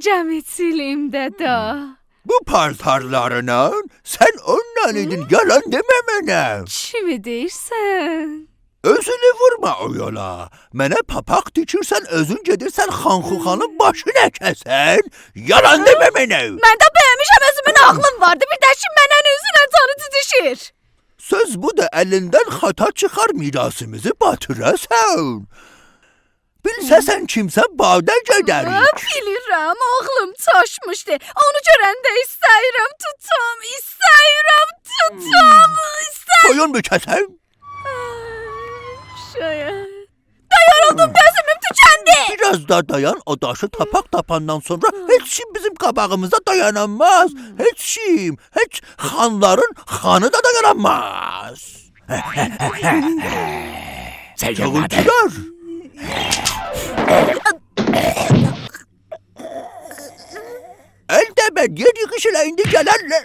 Cəmit silimdə da. Bu paltarlarla sən onunla idin, yalan demə mənə. Kimi deyirsən? Özünü vurma o yola. Mənə papaq dikirsən, özün gedirsən Xanxuxanın başına kəsən. Yalan demə mənə. Mən də bəyəmişəm, özümün ağlım vardı. Bir də ki, mənə üzünə canı didişir. Söz bu da əlindən xata çıxar, mirasımızı batırəsən. Bilsəsən kimsə badə gedərik. Bilirəm, ağlım çaşmışdı. Onu görəndə istəyirəm tutam, istəyirəm tutam, istəyirəm. Boyun bükəsən. Şayad. Yoruldum, gözümüm tükəndi. Biraz da dayan, o daşı tapaq tapandan sonra heç kim bizim qabağımıza dayanamaz. Heç kim, heç xanların xanı da dayanamaz. Çağırdılar. El deme, yedi kişiyle indi gelenler.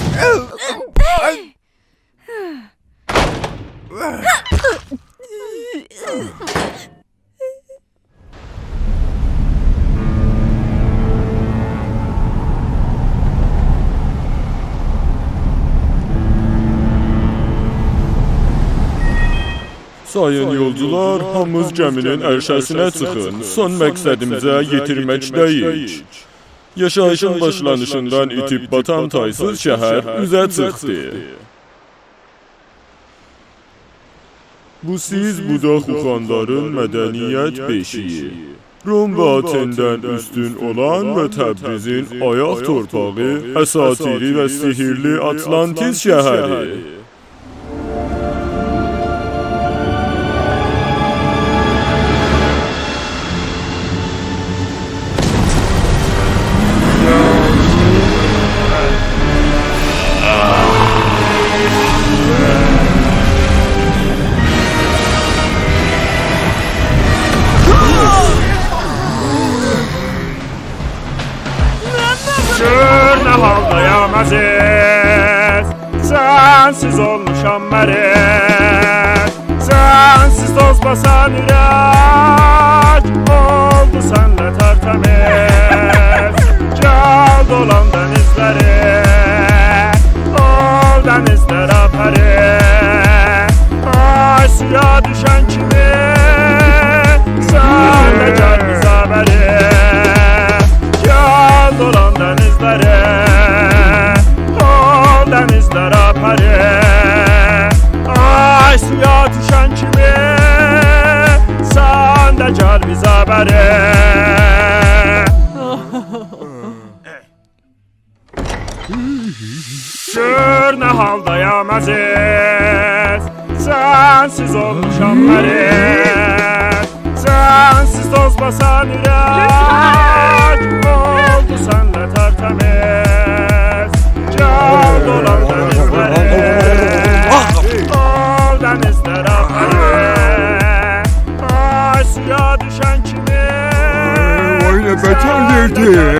Sayın yolcular, hamımız gəminin ərşəsinə çıxın. Son məqsədimizə yetirməkdəyik. Yaşayışın başlanışından itib batan taysız şəhər üzə çıxdı. Bu siz Buda Xuxanların mədəniyyət beşiyi. Rum və Atendən üstün olan və Təbrizin ayaq torpağı, əsatiri və sihirli Atlantis şəhəri. Nə haldayam əziz, sənsiz olmuşam məriz. Sənsiz toz basan ürək, oldu sənlə tərtəmiz. Gəl dolan dənizləri, ol dənizlər əpəri. Ay suya düşən kimi, sən də gəl bizə bəri. Gəl dolan dənizləri, ol dənizlər əpəri. Ay suya düşən kimi, sən də gəl bizə bəri. Gör nə haldayam əziz, sənsiz olmuşam məriz. Sənsiz toz basan ürək, oldu sənlə tərtəmiz. Gəl dolan dənizləri, ol dənizlər əpəri. Ay suya düşən kimi, Oyna beter yerdi.